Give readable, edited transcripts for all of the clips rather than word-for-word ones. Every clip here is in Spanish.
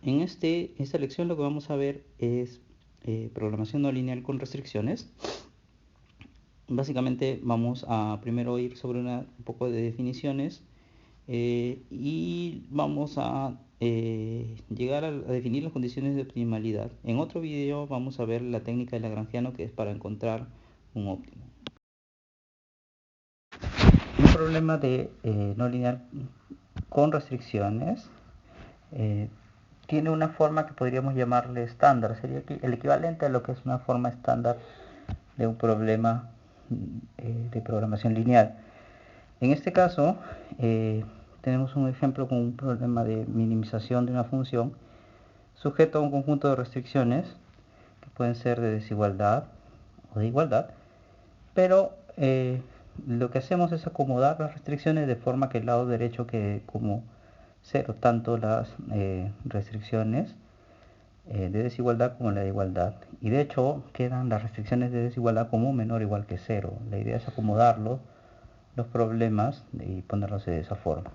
En esta lección lo que vamos a ver es programación no lineal con restricciones. Básicamente vamos a primero ir sobre un poco de definiciones y vamos a llegar a definir las condiciones de optimalidad. En otro video vamos a ver la técnica de Lagrangiano, que es para encontrar un óptimo. Un problema de no lineal con restricciones tiene una forma que podríamos llamarle estándar. Sería el equivalente a lo que es una forma estándar de un problema de programación lineal. En este caso tenemos un ejemplo con un problema de minimización de una función sujeto a un conjunto de restricciones que pueden ser de desigualdad o de igualdad, pero lo que hacemos es acomodar las restricciones de forma que el lado derecho quede como cero, tanto las restricciones de desigualdad como la de igualdad. Y de hecho quedan las restricciones de desigualdad como menor o igual que cero. La idea es acomodarlos, los problemas, y ponerlos de esa forma.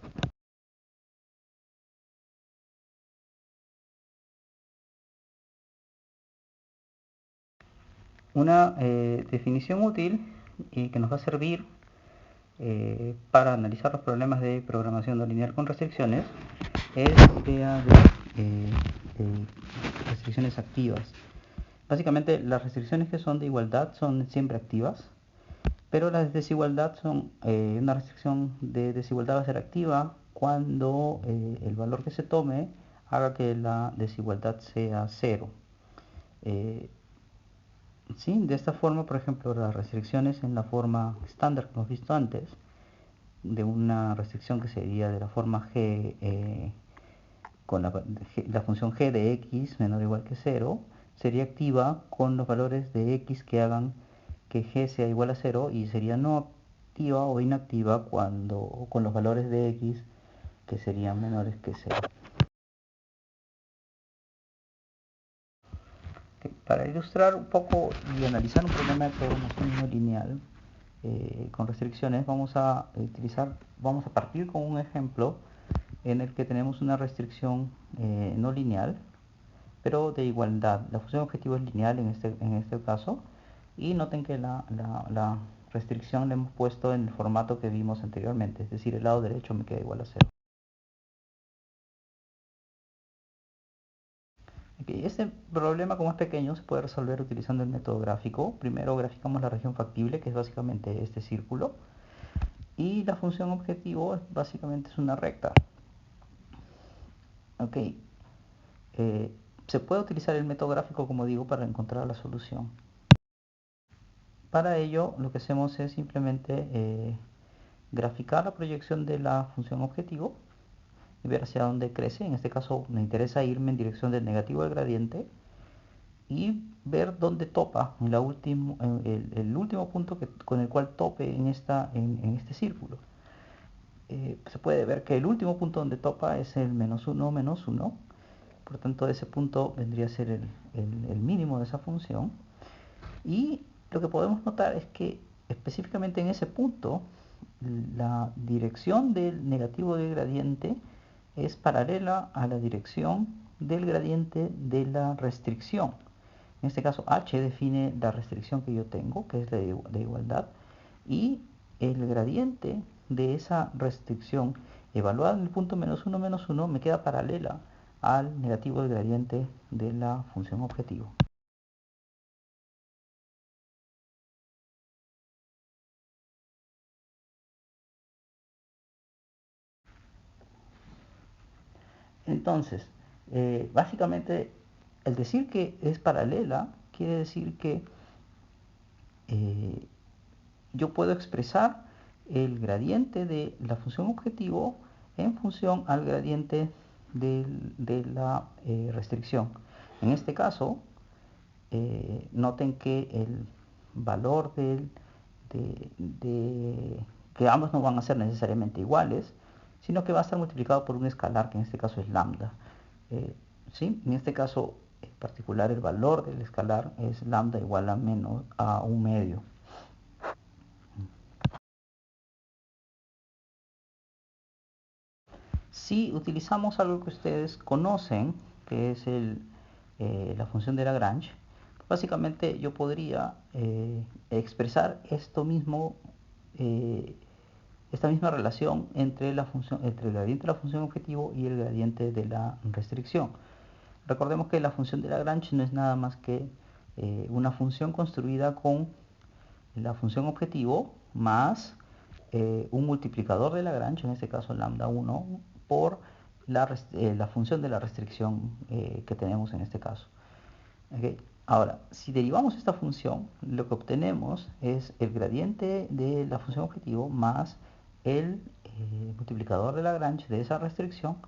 Una definición útil y que nos va a servir para analizar los problemas de programación no lineal con restricciones es la idea de restricciones activas. Básicamente las restricciones que son de igualdad son siempre activas, pero la desigualdad son una restricción de desigualdad va a ser activa cuando el valor que se tome haga que la desigualdad sea cero. ¿Sí? De esta forma, por ejemplo, las restricciones en la forma estándar que hemos visto antes, de una restricción que sería de la forma g con la función g de x menor o igual que 0, sería activa con los valores de x que hagan que g sea igual a 0, y sería no activa o inactiva cuando con los valores de x que serían menores que 0. Para ilustrar un poco y analizar un problema de programación no lineal con restricciones, vamos a partir con un ejemplo en el que tenemos una restricción no lineal, pero de igualdad. La función objetivo es lineal en este caso, y noten que la restricción la hemos puesto en el formato que vimos anteriormente, es decir, el lado derecho me queda igual a 0. Okay, este problema, como es pequeño, se puede resolver utilizando el método gráfico. Primero graficamos la región factible, que es básicamente este círculo, y la función objetivo básicamente es una recta. Ok, se puede utilizar el método gráfico, como digo, para encontrar la solución. Para ello lo que hacemos es simplemente graficar la proyección de la función objetivo y ver hacia dónde crece. En este caso me interesa irme en dirección del negativo del gradiente y ver dónde topa en el último punto con el cual tope en este círculo. Se puede ver que el último punto donde topa es el -1, -1. Por tanto, ese punto vendría a ser el mínimo de esa función. Y lo que podemos notar es que específicamente en ese punto la dirección del negativo del gradiente es paralela a la dirección del gradiente de la restricción. En este caso h define la restricción que yo tengo, que es de igualdad, y el gradiente de esa restricción evaluada en el punto -1, -1 me queda paralela al negativo del gradiente de la función objetivo. Entonces, básicamente, el decir que es paralela quiere decir que yo puedo expresar el gradiente de la función objetivo en función al gradiente de la restricción. En este caso, noten que el valor que ambos no van a ser necesariamente iguales, sino que va a estar multiplicado por un escalar, que en este caso es lambda. ¿Sí? En este caso en particular, el valor del escalar es lambda igual a un medio. Si utilizamos algo que ustedes conocen, que es la función de Lagrange, básicamente yo podría expresar esto mismo, esta misma relación entre entre el gradiente de la función objetivo y el gradiente de la restricción. Recordemos que la función de Lagrange no es nada más que una función construida con la función objetivo más un multiplicador de Lagrange, en este caso lambda 1, por la función de la restricción que tenemos en este caso. ¿Okay? Ahora, si derivamos esta función, lo que obtenemos es el gradiente de la función objetivo más el multiplicador de Lagrange de esa restricción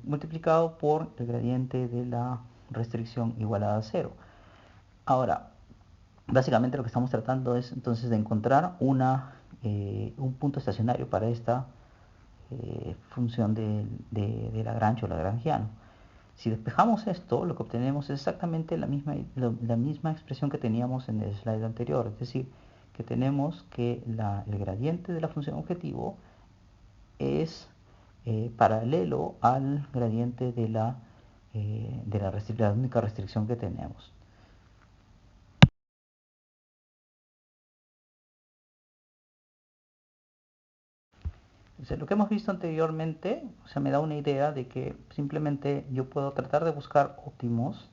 multiplicado por el gradiente de la restricción igualada a 0. Ahora, básicamente lo que estamos tratando es entonces de encontrar un punto estacionario para esta función de Lagrange o lagrangiano. Si despejamos esto, lo que obtenemos es exactamente la misma expresión que teníamos en el slide anterior, es decir, que tenemos que el gradiente de la función objetivo es paralelo al gradiente de la única restricción que tenemos. Entonces, lo que hemos visto anteriormente, me da una idea de que simplemente yo puedo tratar de buscar óptimos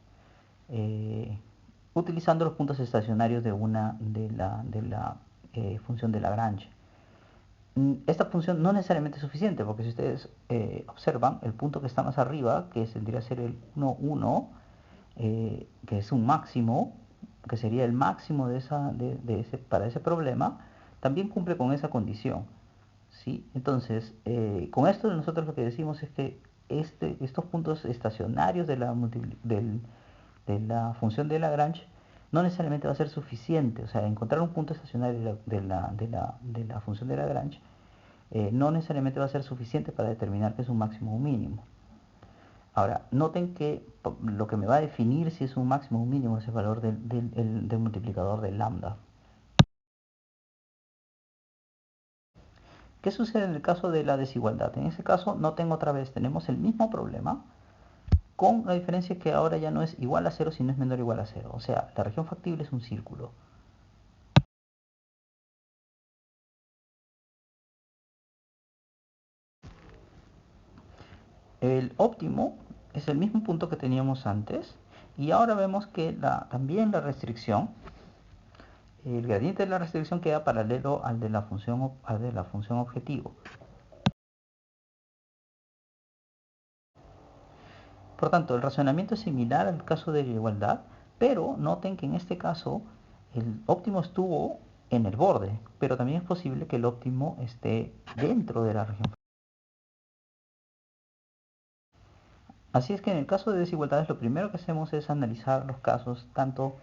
utilizando los puntos estacionarios de la función de Lagrange. Esta función no necesariamente es suficiente, porque si ustedes observan, el punto que está más arriba, que tendría que ser el 1, 1, que es un máximo, que sería el máximo para ese problema, también cumple con esa condición. ¿Sí? Entonces, con esto nosotros lo que decimos es que estos puntos estacionarios de la función de Lagrange no necesariamente va a ser suficiente. O sea, encontrar un punto estacionario de la función de Lagrange no necesariamente va a ser suficiente para determinar que es un máximo o un mínimo. Ahora, noten que lo que me va a definir si es un máximo o un mínimo es el valor del multiplicador del lambda. ¿Qué sucede en el caso de la desigualdad? En ese caso, noten otra vez, tenemos el mismo problema, con la diferencia que ahora ya no es igual a 0, sino es menor o igual a 0. O sea, la región factible es un círculo. El óptimo es el mismo punto que teníamos antes, y ahora vemos que también la restricción, el gradiente de la restricción queda paralelo al de la función objetivo. Por tanto, el razonamiento es similar al caso de la igualdad, pero noten que en este caso el óptimo estuvo en el borde, pero también es posible que el óptimo esté dentro de la región. Así es que en el caso de desigualdades lo primero que hacemos es analizar los casos tanto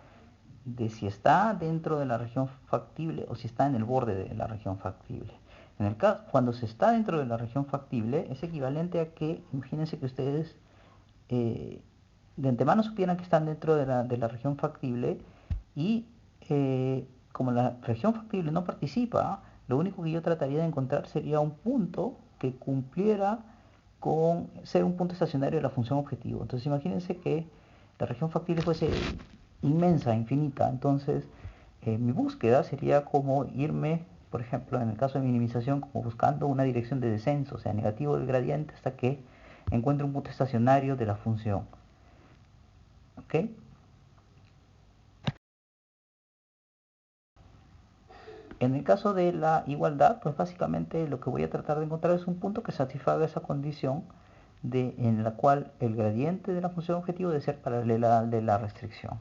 de si está dentro de la región factible o si está en el borde de la región factible. En el caso, cuando se está dentro de la región factible es equivalente a que, imagínense que ustedes de antemano supieran que están dentro de la región factible y como la región factible no participa, lo único que yo trataría de encontrar sería un punto que cumpliera con ser un punto estacionario de la función objetivo. Entonces imagínense que la región factible fuese inmensa, infinita. Entonces mi búsqueda sería como irme, por ejemplo, en el caso de minimización, como buscando una dirección de descenso, o sea, negativo del gradiente hasta que encuentre un punto estacionario de la función. ¿Ok? En el caso de la igualdad, pues básicamente lo que voy a tratar de encontrar es un punto que satisfaga esa condición en la cual el gradiente de la función objetivo debe ser paralela al de la restricción.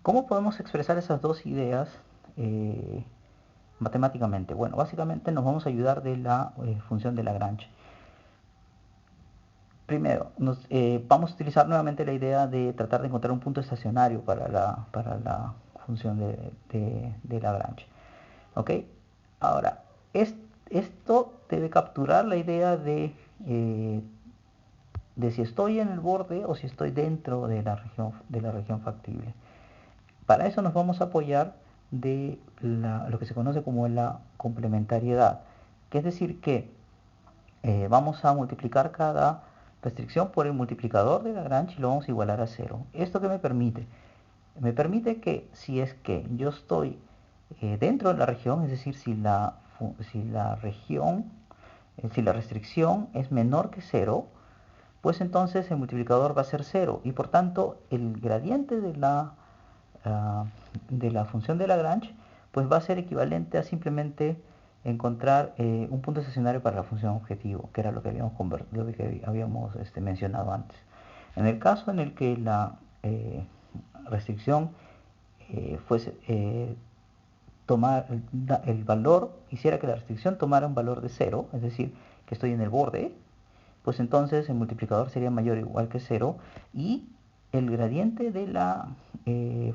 ¿Cómo podemos expresar esas dos ideas matemáticamente? Bueno, básicamente nos vamos a ayudar de la función de Lagrange. Primero, vamos a utilizar nuevamente la idea de tratar de encontrar un punto estacionario para la función de Lagrange. ¿Ok? Ahora, esto debe capturar la idea de si estoy en el borde o si estoy dentro de la región factible. Para eso nos vamos a apoyar de lo que se conoce como la complementariedad, que es decir que vamos a multiplicar cada restricción por el multiplicador de Lagrange y lo vamos a igualar a 0. ¿Esto qué me permite? Me permite que si es que yo estoy dentro de la región, es decir, si la restricción es menor que 0, pues entonces el multiplicador va a ser 0 y por tanto el gradiente uh, de la función de Lagrange pues va a ser equivalente a simplemente encontrar un punto estacionario para la función objetivo, que era lo que habíamos mencionado antes. En el caso en el que la restricción fuese tomar el valor, hiciera que la restricción tomara un valor de 0, es decir, que estoy en el borde, pues entonces el multiplicador sería mayor o igual que 0 y el gradiente de la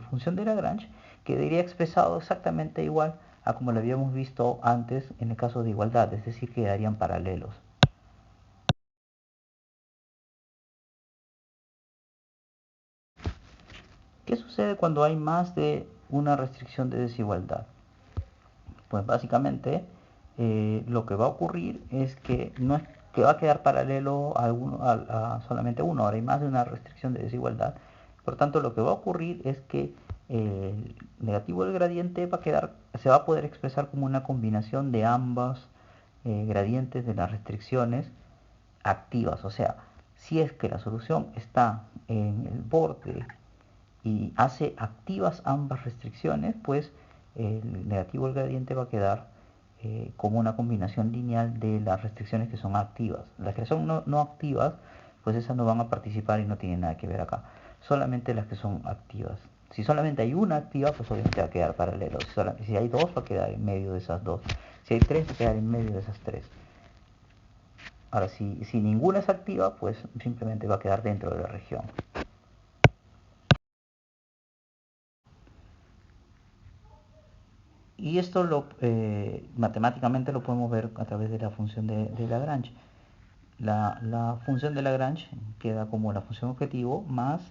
función de Lagrange quedaría expresado exactamente igual a como lo habíamos visto antes en el caso de igualdad, es decir, quedarían paralelos. ¿Qué sucede cuando hay más de una restricción de desigualdad? Pues básicamente lo que va a ocurrir es que no es que va a quedar paralelo a solamente uno, ahora hay más de una restricción de desigualdad. Por tanto, lo que va a ocurrir es que el negativo del gradiente se va a poder expresar como una combinación de ambos gradientes de las restricciones activas. O sea, si es que la solución está en el borde y hace activas ambas restricciones, pues el negativo del gradiente va a quedar como una combinación lineal de las restricciones que son activas. Las que son no activas, pues esas no van a participar y no tienen nada que ver acá. Solamente las que son activas. Si solamente hay una activa, pues obviamente va a quedar paralelo. Si hay dos, va a quedar en medio de esas dos. Si hay tres, va a quedar en medio de esas tres. Ahora, si ninguna es activa, pues simplemente va a quedar dentro de la región. Y esto matemáticamente lo podemos ver a través de la función de Lagrange. La función de Lagrange queda como la función objetivo más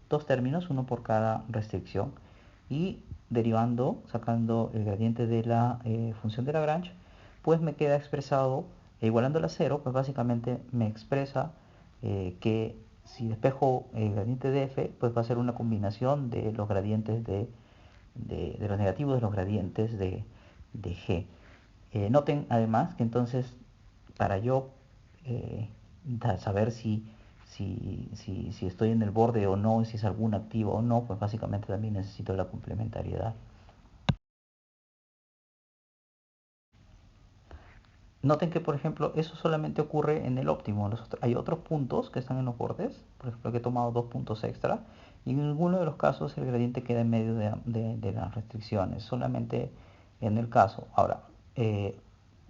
dos términos, uno por cada restricción. Y derivando, sacando el gradiente de la función de Lagrange, pues me queda expresado, igualándola a 0, pues básicamente me expresa que si despejo el gradiente de f, pues va a ser una combinación de los gradientes de los negativos de los gradientes de G. Noten además que entonces para yo eh, saber si estoy en el borde o no, si es algún activo o no, pues básicamente también necesito la complementariedad. Noten que, por ejemplo, eso solamente ocurre en el óptimo. Hay otros puntos que están en los bordes, por ejemplo, que he tomado 2 puntos extra, y en ninguno de los casos el gradiente queda en medio de las restricciones, solamente en el caso. Ahora,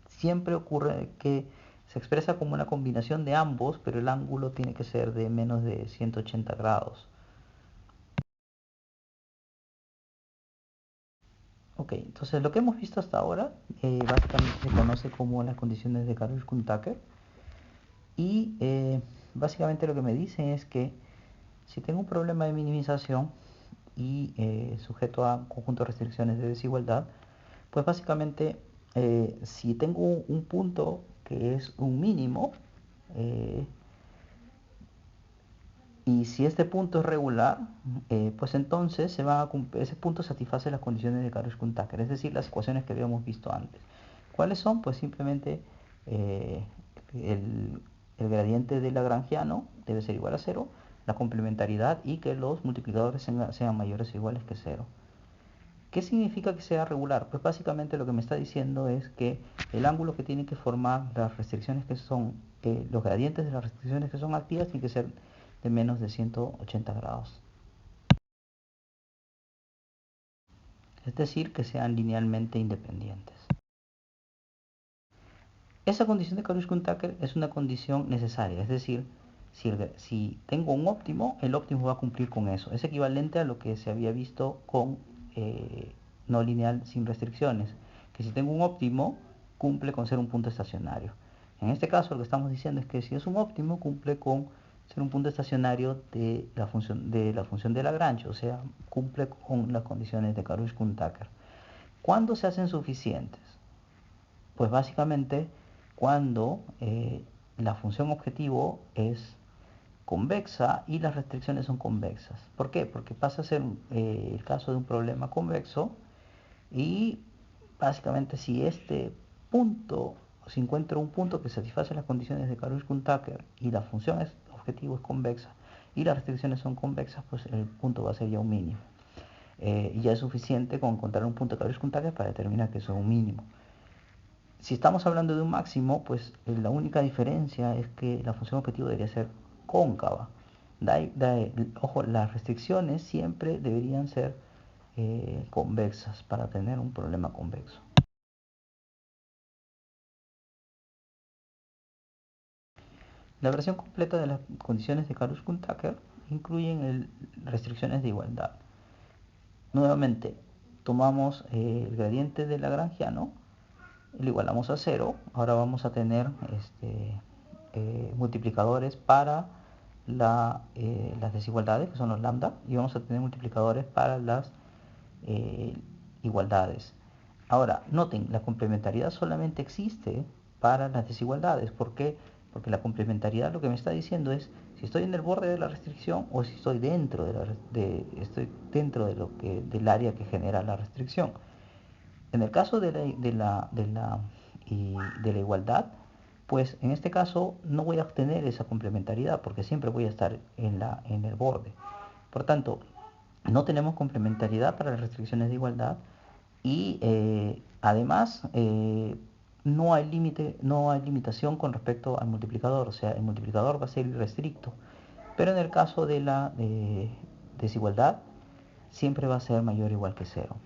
siempre ocurre que se expresa como una combinación de ambos, pero el ángulo tiene que ser de menos de 180 grados. Ok, entonces lo que hemos visto hasta ahora básicamente se conoce como las condiciones de Karush-Kuhn-Tucker. Y básicamente lo que me dicen es que si tengo un problema de minimización y sujeto a un conjunto de restricciones de desigualdad, pues básicamente si tengo un punto que es un mínimo, eh, y si este punto es regular, pues entonces ese punto satisface las condiciones de Karush-Kuhn-Tucker, es decir, las ecuaciones que habíamos visto antes. ¿Cuáles son? Pues simplemente eh, el, el gradiente de lagrangiano debe ser igual a 0, la complementariedad y que los multiplicadores sean mayores o iguales que 0. ¿Qué significa que sea regular? Pues básicamente lo que me está diciendo es que el ángulo que tienen que formar las restricciones que son, los gradientes de las restricciones que son activas tienen que ser de menos de 180 grados. Es decir, que sean linealmente independientes. Esa condición de Karush-Kuhn-Tucker es una condición necesaria, es decir, si tengo un óptimo, el óptimo va a cumplir con eso. Es equivalente a lo que se había visto con no lineal sin restricciones, que si tengo un óptimo, cumple con ser un punto estacionario. En este caso, lo que estamos diciendo es que si es un óptimo, cumple con ser un punto estacionario de la función de Lagrange, o sea, cumple con las condiciones de Karush-Kuhn-Tucker. ¿Cuándo se hacen suficientes? Pues básicamente cuando la función objetivo es convexa y las restricciones son convexas. ¿Por qué? Porque pasa a ser el caso de un problema convexo y básicamente si este punto, si encuentro un punto que satisface las condiciones de Karush-Tucker y la función objetivo es convexa y las restricciones son convexas, pues el punto va a ser ya un mínimo. Y ya es suficiente con encontrar un punto de Karush-Tucker para determinar que eso es un mínimo. Si estamos hablando de un máximo, pues la única diferencia es que la función objetivo debería ser cóncava. Ojo, las restricciones siempre deberían ser convexas para tener un problema convexo. La versión completa de las condiciones de Karush-Tucker incluyen restricciones de igualdad. Nuevamente, tomamos el gradiente de lagrangiano, lo igualamos a 0. Ahora vamos a tener multiplicadores para las desigualdades, que son los lambda, y vamos a tener multiplicadores para las igualdades. Ahora, noten, la complementariedad solamente existe para las desigualdades. ¿Por qué? Porque la complementariedad lo que me está diciendo es si estoy en el borde de la restricción o si estoy dentro estoy dentro del área que genera la restricción. En el caso de la igualdad, pues en este caso no voy a obtener esa complementariedad porque siempre voy a estar en el borde. Por tanto, no tenemos complementariedad para las restricciones de igualdad y además no hay limitación con respecto al multiplicador, o sea, el multiplicador va a ser irrestricto. Pero en el caso de la desigualdad, siempre va a ser mayor o igual que 0.